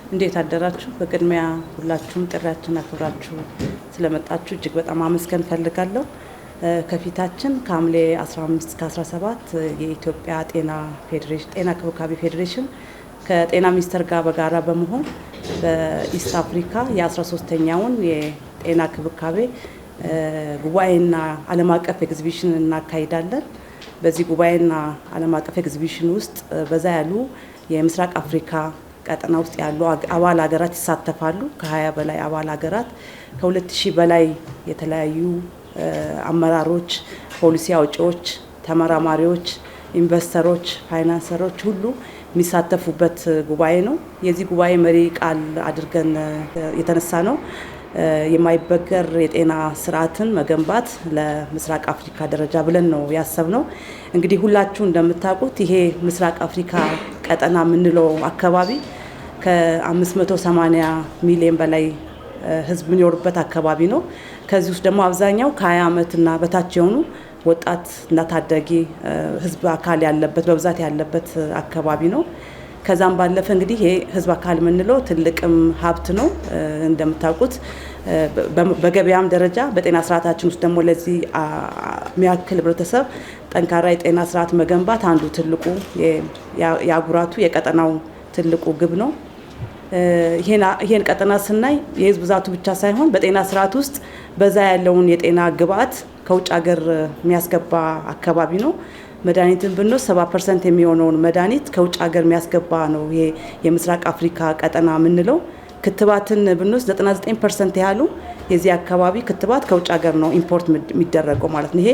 እንዴት አደራችሁ? በቅድሚያ ሁላችሁም ጥሪያችንን አክብራችሁ ስለመጣችሁ እጅግ በጣም አመስገን ፈልጋለሁ። ከፊታችን ከሐምሌ 15 እስከ 17 የኢትዮጵያ ጤና ክብካቤ ፌዴሬሽን ከጤና ሚኒስቴር ጋር በጋራ በመሆን በኢስት አፍሪካ የ13ኛውን የጤና ክብካቤ ጉባኤና ዓለም አቀፍ ኤግዚቢሽን እናካሂዳለን። በዚህ ጉባኤና ዓለም አቀፍ ኤግዚቢሽን ውስጥ በዛ ያሉ የምስራቅ አፍሪካ ቀጠና ውስጥ ያሉ አባል ሀገራት ይሳተፋሉ። ከ20 በላይ አባል ሀገራት፣ ከ2000 በላይ የተለያዩ አመራሮች፣ ፖሊሲ አውጪዎች፣ ተመራማሪዎች፣ ኢንቨስተሮች፣ ፋይናንሰሮች ሁሉ የሚሳተፉበት ጉባኤ ነው። የዚህ ጉባኤ መሪ ቃል አድርገን የተነሳ ነው የማይበገር የጤና ስርዓትን መገንባት ለምስራቅ አፍሪካ ደረጃ ብለን ነው ያሰብነው። እንግዲህ ሁላችሁ እንደምታውቁት ይሄ ምስራቅ አፍሪካ ቀጠና የምንለው አካባቢ ከ580 ሚሊዮን በላይ ህዝብ የሚኖርበት አካባቢ ነው። ከዚህ ውስጥ ደግሞ አብዛኛው ከ20 ዓመትና በታች የሆኑ ወጣት እና ታዳጊ ህዝብ አካል ያለበት በብዛት ያለበት አካባቢ ነው። ከዛም ባለፈ እንግዲህ ይሄ ህዝብ አካል የምንለው ትልቅም ሀብት ነው። እንደምታውቁት በገበያም ደረጃ በጤና ስርዓታችን ውስጥ ደግሞ ለዚህ የሚያክል ህብረተሰብ ጠንካራ የጤና ስርዓት መገንባት አንዱ ትልቁ የአህጉራቱ የቀጠናው ትልቁ ግብ ነው። ይሄን ቀጠና ስናይ የህዝብ ብዛቱ ብቻ ሳይሆን በጤና ስርዓት ውስጥ በዛ ያለውን የጤና ግብአት ከውጭ ሀገር የሚያስገባ አካባቢ ነው። መድኃኒትን ብንወስድ 70% የሚሆነውን መድኃኒት ከውጭ ሀገር የሚያስገባ ነው ይሄ የምስራቅ አፍሪካ ቀጠና የምንለው። ክትባትን ብንወስድ 99% ያህሉ የዚህ አካባቢ ክትባት ከውጭ ሀገር ነው ኢምፖርት የሚደረገው ማለት ነው። ይሄ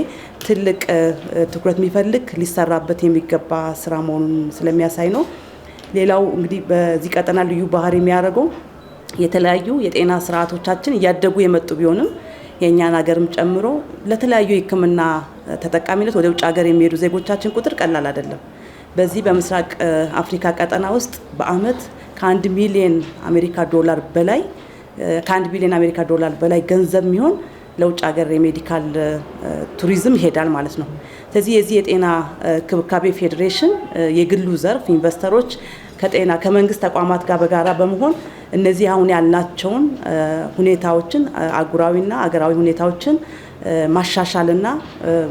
ትልቅ ትኩረት የሚፈልግ ሊሰራበት የሚገባ ስራ መሆኑን ስለሚያሳይ ነው። ሌላው እንግዲህ በዚህ ቀጠና ልዩ ባህሪ የሚያደርገው የተለያዩ የጤና ስርዓቶቻችን እያደጉ የመጡ ቢሆንም የእኛን ሀገርም ጨምሮ ለተለያዩ የሕክምና ተጠቃሚነት ወደ ውጭ ሀገር የሚሄዱ ዜጎቻችን ቁጥር ቀላል አይደለም። በዚህ በምስራቅ አፍሪካ ቀጠና ውስጥ በአመት ከ1 ቢሊዮን አሜሪካ ዶላር በላይ ገንዘብ የሚሆን ለውጭ ሀገር የሜዲካል ቱሪዝም ይሄዳል ማለት ነው። ስለዚህ የዚህ የጤና ክብካቤ ፌዴሬሽን የግሉ ዘርፍ ኢንቨስተሮች ከመንግስት ተቋማት ጋር በጋራ በመሆን እነዚህ አሁን ያልናቸውን ሁኔታዎችን አህጉራዊና አገራዊ ሁኔታዎችን ማሻሻልና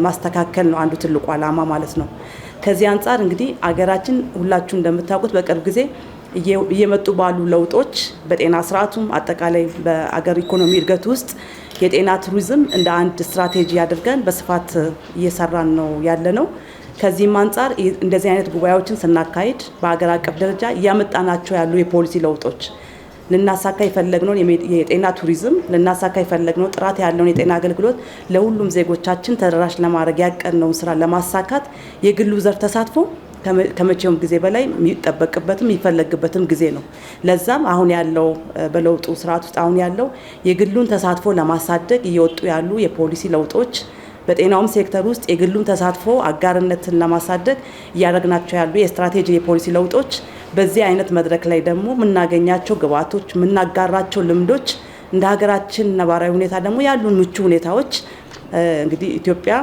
ማስተካከል ነው አንዱ ትልቁ ዓላማ ማለት ነው። ከዚህ አንጻር እንግዲህ አገራችን ሁላችሁ እንደምታውቁት በቅርብ ጊዜ እየመጡ ባሉ ለውጦች በጤና ስርዓቱም አጠቃላይ በአገር ኢኮኖሚ እድገት ውስጥ የጤና ቱሪዝም እንደ አንድ ስትራቴጂ አድርገን በስፋት እየሰራን ነው ያለነው። ከዚህም አንጻር እንደዚህ አይነት ጉባኤዎችን ስናካሂድ በአገር አቀፍ ደረጃ እያመጣናቸው ያሉ የፖሊሲ ለውጦች ልናሳካ የፈለግነው የጤና ቱሪዝም ልናሳካ የፈለግነው ጥራት ያለውን የጤና አገልግሎት ለሁሉም ዜጎቻችን ተደራሽ ለማድረግ ያቀድነውን ስራ ለማሳካት የግሉ ዘርፍ ተሳትፎ ከመቼውም ጊዜ በላይ የሚጠበቅበትም የሚፈለግበትም ጊዜ ነው። ለዛም አሁን ያለው በለውጡ ስርዓት ውስጥ አሁን ያለው የግሉን ተሳትፎ ለማሳደግ እየወጡ ያሉ የፖሊሲ ለውጦች በጤናውም ሴክተር ውስጥ የግሉን ተሳትፎ አጋርነትን ለማሳደግ እያደረግናቸው ያሉ የስትራቴጂ የፖሊሲ ለውጦች በዚህ አይነት መድረክ ላይ ደግሞ የምናገኛቸው ግብአቶች የምናጋራቸው ልምዶች እንደ ሀገራችን ነባራዊ ሁኔታ ደግሞ ያሉን ምቹ ሁኔታዎች እንግዲህ ኢትዮጵያ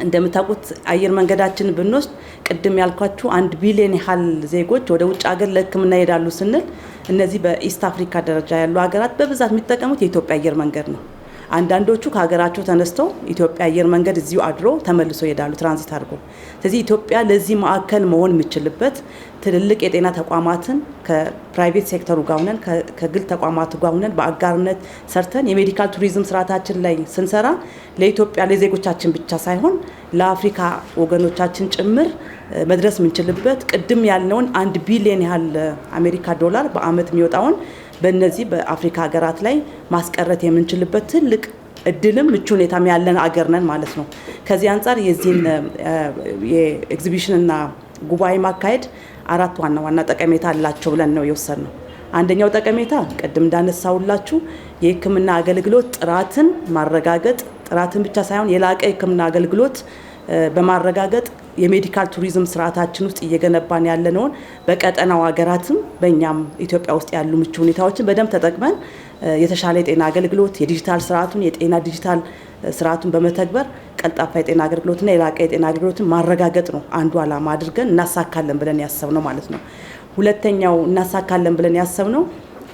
እንደምታውቁት አየር መንገዳችን ብንወስድ ቅድም ያልኳችሁ 1 ቢሊዮን ያህል ዜጎች ወደ ውጭ ሀገር ለሕክምና ይሄዳሉ ስንል እነዚህ በኢስት አፍሪካ ደረጃ ያሉ ሀገራት በብዛት የሚጠቀሙት የኢትዮጵያ አየር መንገድ ነው። አንዳንዶቹ ከሀገራቸው ተነስተው ኢትዮጵያ አየር መንገድ እዚሁ አድሮ ተመልሶ ይሄዳሉ ትራንዚት አድርጎ። ስለዚህ ኢትዮጵያ ለዚህ ማዕከል መሆን የምችልበት ትልልቅ የጤና ተቋማትን ከፕራይቬት ሴክተሩ ጋር ሆነን ከግል ተቋማቱ ጋር ሆነን በአጋርነት ሰርተን የሜዲካል ቱሪዝም ስርዓታችን ላይ ስንሰራ ለኢትዮጵያ ለዜጎቻችን ብቻ ሳይሆን ለአፍሪካ ወገኖቻችን ጭምር መድረስ የምንችልበት ቅድም ያልነውን 1 ቢሊዮን ያህል አሜሪካ ዶላር በአመት የሚወጣውን በእነዚህ በአፍሪካ ሀገራት ላይ ማስቀረት የምንችልበት ትልቅ እድልም ምቹ ሁኔታም ያለን አገር ነን ማለት ነው። ከዚህ አንጻር የዚህን የኤግዚቢሽንና ጉባኤ ማካሄድ 4 ዋና ጠቀሜታ አላቸው ብለን ነው የወሰድነው። አንደኛው ጠቀሜታ ቅድም እንዳነሳውላችሁ የሕክምና አገልግሎት ጥራትን ማረጋገጥ፣ ጥራትን ብቻ ሳይሆን የላቀ ሕክምና አገልግሎት በማረጋገጥ የሜዲካል ቱሪዝም ስርዓታችን ውስጥ እየገነባን ያለነው በቀጠናው ሀገራትም በእኛም ኢትዮጵያ ውስጥ ያሉ ምቹ ሁኔታዎችን በደንብ ተጠቅመን የተሻለ የጤና አገልግሎት የዲጂታል ስርዓቱን የጤና ዲጂታል ስርዓቱን በመተግበር ቀልጣፋ የጤና አገልግሎትና የላቀ የጤና አገልግሎትን ማረጋገጥ ነው አንዱ ዓላማ አድርገን እናሳካለን ብለን ያሰብነው ማለት ነው። ሁለተኛው እናሳካለን ብለን ያሰብነው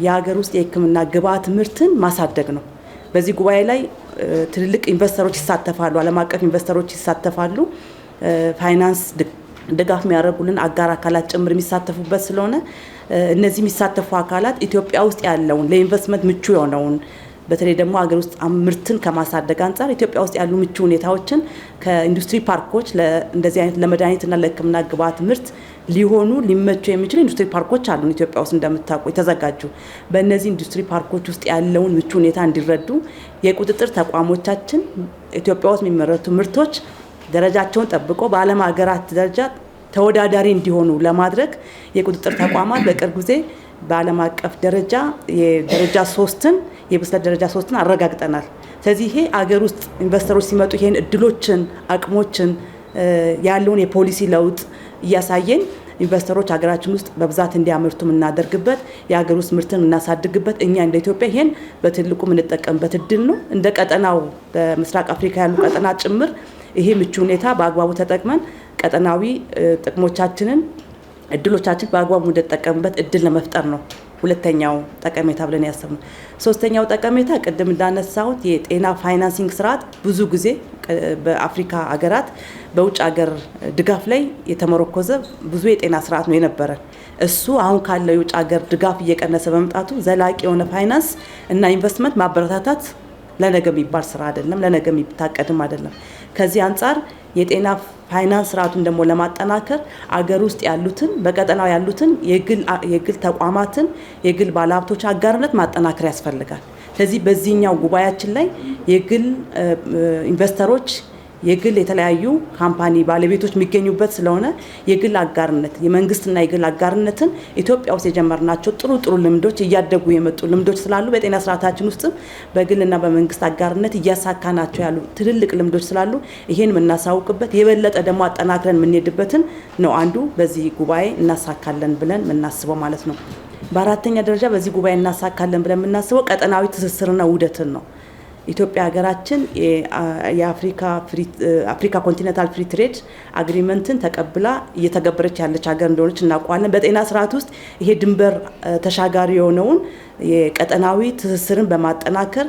የሀገር ውስጥ የሕክምና ግብዓት ምርትን ማሳደግ ነው። በዚህ ጉባኤ ላይ ትልልቅ ኢንቨስተሮች ይሳተፋሉ፣ ዓለም አቀፍ ኢንቨስተሮች ይሳተፋሉ። ፋይናንስ ድጋፍ የሚያደርጉልን አጋር አካላት ጭምር የሚሳተፉበት ስለሆነ እነዚህ የሚሳተፉ አካላት ኢትዮጵያ ውስጥ ያለውን ለኢንቨስትመንት ምቹ የሆነውን በተለይ ደግሞ ሀገር ውስጥ ምርትን ከማሳደግ አንጻር ኢትዮጵያ ውስጥ ያሉ ምቹ ሁኔታዎችን ከኢንዱስትሪ ፓርኮች እንደዚህ አይነት ለመድኃኒትና ለሕክምና ግብዓት ምርት ሊሆኑ ሊመቹ የሚችሉ ኢንዱስትሪ ፓርኮች አሉን ኢትዮጵያ ውስጥ እንደምታውቁ የተዘጋጁ። በእነዚህ ኢንዱስትሪ ፓርኮች ውስጥ ያለውን ምቹ ሁኔታ እንዲረዱ የቁጥጥር ተቋሞቻችን ኢትዮጵያ ውስጥ የሚመረቱ ምርቶች ደረጃቸውን ጠብቆ በዓለም ሀገራት ደረጃ ተወዳዳሪ እንዲሆኑ ለማድረግ የቁጥጥር ተቋማት በቅርብ ጊዜ በዓለም አቀፍ ደረጃ የደረጃ 3ን የብስለት ደረጃ 3ን አረጋግጠናል። ስለዚህ ይሄ አገር ውስጥ ኢንቨስተሮች ሲመጡ ይሄን እድሎችን አቅሞችን ያለውን የፖሊሲ ለውጥ እያሳየን ኢንቨስተሮች ሀገራችን ውስጥ በብዛት እንዲያመርቱ የምናደርግበት የሀገር ውስጥ ምርትን የምናሳድግበት እኛ እንደ ኢትዮጵያ ይሄን በትልቁ የምንጠቀምበት እድል ነው። እንደ ቀጠናው በምስራቅ አፍሪካ ያሉ ቀጠና ጭምር ይሄ ምቹ ሁኔታ በአግባቡ ተጠቅመን ቀጠናዊ ጥቅሞቻችንን እድሎቻችን በአግባቡ እንድንጠቀምበት እድል ለመፍጠር ነው ሁለተኛው ጠቀሜታ ብለን ያሰብነው። ሶስተኛው ጠቀሜታ ቅድም እንዳነሳሁት የጤና ፋይናንሲንግ ስርዓት ብዙ ጊዜ በአፍሪካ ሀገራት በውጭ ሀገር ድጋፍ ላይ የተመረኮዘ ብዙ የጤና ስርዓት ነው የነበረን። እሱ አሁን ካለው የውጭ ሀገር ድጋፍ እየቀነሰ በመምጣቱ ዘላቂ የሆነ ፋይናንስ እና ኢንቨስትመንት ማበረታታት ለነገ የሚባል ስራ አይደለም፣ ለነገ የሚታቀድም አይደለም። ከዚህ አንጻር የጤና ፋይናንስ ስርዓቱን ደግሞ ለማጠናከር አገር ውስጥ ያሉትን በቀጠናው ያሉትን የግል ተቋማትን የግል ባለሀብቶች አጋርነት ማጠናከር ያስፈልጋል። ስለዚህ በዚህኛው ጉባኤያችን ላይ የግል ኢንቨስተሮች የግል የተለያዩ ካምፓኒ ባለቤቶች የሚገኙበት ስለሆነ የግል አጋርነት የመንግስትና የግል አጋርነትን ኢትዮጵያ ውስጥ የጀመርናቸው ጥሩ ልምዶች እያደጉ የመጡ ልምዶች ስላሉ በጤና ስርዓታችን ውስጥ በግልና በመንግስት አጋርነት እያሳካናቸው ያሉ ትልልቅ ልምዶች ስላሉ ይሄን የምናሳውቅበት የበለጠ ደግሞ አጠናክረን የምንሄድበትን ነው አንዱ በዚህ ጉባኤ እናሳካለን ብለን የምናስበው ማለት ነው። በአራተኛ ደረጃ በዚህ ጉባኤ እናሳካለን ብለን የምናስበው ቀጠናዊ ትስስርና ውህደትን ነው። ኢትዮጵያ ሀገራችን የአፍሪካ ኮንቲኔንታል ፍሪ ትሬድ አግሪመንትን ተቀብላ እየተገበረች ያለች ሀገር እንደሆነች እናውቃለን። በጤና ስርዓት ውስጥ ይሄ ድንበር ተሻጋሪ የሆነውን የቀጠናዊ ትስስርን በማጠናከር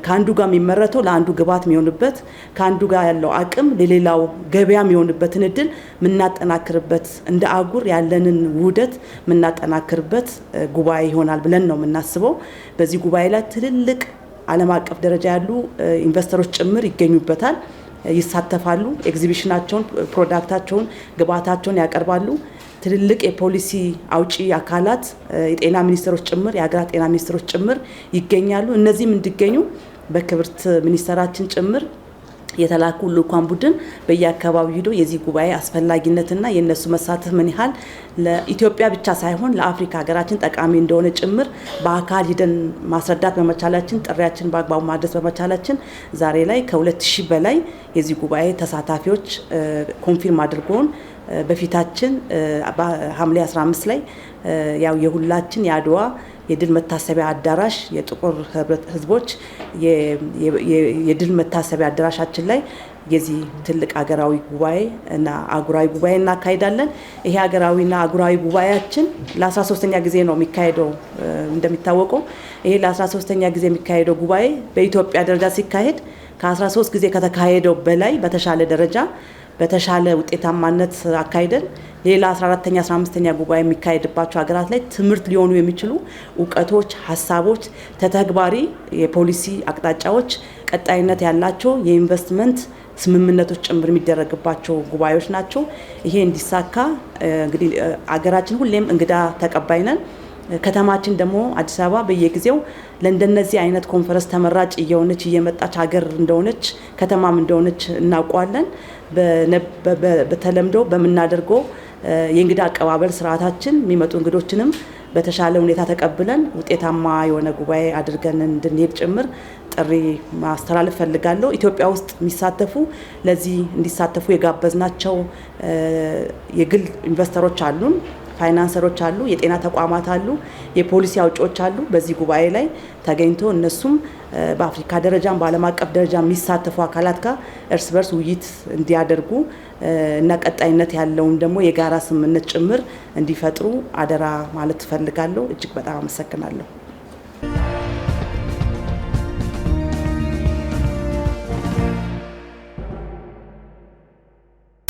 ከአንዱ ጋር የሚመረተው ለአንዱ ግብዓት የሚሆንበት ከአንዱ ጋር ያለው አቅም ለሌላው ገበያ የሚሆንበትን እድል የምናጠናክርበት እንደ አህጉር ያለንን ውህደት የምናጠናክርበት ጉባኤ ይሆናል ብለን ነው የምናስበው። በዚህ ጉባኤ ላይ ትልልቅ ዓለም አቀፍ ደረጃ ያሉ ኢንቨስተሮች ጭምር ይገኙበታል፣ ይሳተፋሉ። ኤግዚቢሽናቸውን፣ ፕሮዳክታቸውን፣ ግብዓታቸውን ያቀርባሉ። ትልልቅ የፖሊሲ አውጪ አካላት የጤና ሚኒስትሮች ጭምር የሀገራት ጤና ሚኒስትሮች ጭምር ይገኛሉ። እነዚህም እንዲገኙ በክብርት ሚኒስተራችን ጭምር የተላኩ ልኡካን ቡድን በየአካባቢው ሄዶ የዚህ ጉባኤ አስፈላጊነትና የነሱ መሳተፍ ምን ያህል ለኢትዮጵያ ብቻ ሳይሆን ለአፍሪካ ሀገራችን ጠቃሚ እንደሆነ ጭምር በአካል ሂደን ማስረዳት በመቻላችን ጥሪያችን በአግባቡ ማድረስ በመቻላችን ዛሬ ላይ ከ2000 በላይ የዚህ ጉባኤ ተሳታፊዎች ኮንፊርም አድርጎን በፊታችን በሐምሌ 15 ላይ ያው የሁላችን የአድዋ የድል መታሰቢያ አዳራሽ የጥቁር ህዝቦች የድል መታሰቢያ አዳራሻችን ላይ የዚህ ትልቅ ሀገራዊ ጉባኤ እና አህጉራዊ ጉባኤ እናካሂዳለን። ይሄ ሀገራዊና አህጉራዊ ጉባኤያችን ለ13ኛ ጊዜ ነው የሚካሄደው። እንደሚታወቀው ይሄ ለ13ኛ ጊዜ የሚካሄደው ጉባኤ በኢትዮጵያ ደረጃ ሲካሄድ ከ13 ጊዜ ከተካሄደው በላይ በተሻለ ደረጃ በተሻለ ውጤታማነት አካሂደን ሌላ 14ኛ 15ኛ ጉባኤ የሚካሄድባቸው ሀገራት ላይ ትምህርት ሊሆኑ የሚችሉ እውቀቶች፣ ሀሳቦች፣ ተተግባሪ የፖሊሲ አቅጣጫዎች፣ ቀጣይነት ያላቸው የኢንቨስትመንት ስምምነቶች ጭምር የሚደረግባቸው ጉባኤዎች ናቸው። ይሄ እንዲሳካ እንግዲህ ሀገራችን ሁሌም እንግዳ ተቀባይ ነን። ከተማችን ደግሞ አዲስ አበባ በየጊዜው ለእንደነዚህ አይነት ኮንፈረንስ ተመራጭ እየሆነች እየመጣች ሀገር እንደሆነች ከተማም እንደሆነች እናውቀዋለን። በተለምዶ በምናደርገው የእንግዳ አቀባበል ስርዓታችን የሚመጡ እንግዶችንም በተሻለ ሁኔታ ተቀብለን ውጤታማ የሆነ ጉባኤ አድርገን እንድንሄድ ጭምር ጥሪ ማስተላለፍ ፈልጋለሁ። ኢትዮጵያ ውስጥ የሚሳተፉ ለዚህ እንዲሳተፉ የጋበዝናቸው የግል ኢንቨስተሮች አሉን፣ ፋይናንሰሮች አሉ፣ የጤና ተቋማት አሉ፣ የፖሊሲ አውጪዎች አሉ። በዚህ ጉባኤ ላይ ተገኝቶ እነሱም በአፍሪካ ደረጃም በዓለም አቀፍ ደረጃ የሚሳተፉ አካላት ጋር እርስ በርስ ውይይት እንዲያደርጉ እና ቀጣይነት ያለውን ደግሞ የጋራ ስምምነት ጭምር እንዲፈጥሩ አደራ ማለት ፈልጋለሁ። እጅግ በጣም አመሰግናለሁ።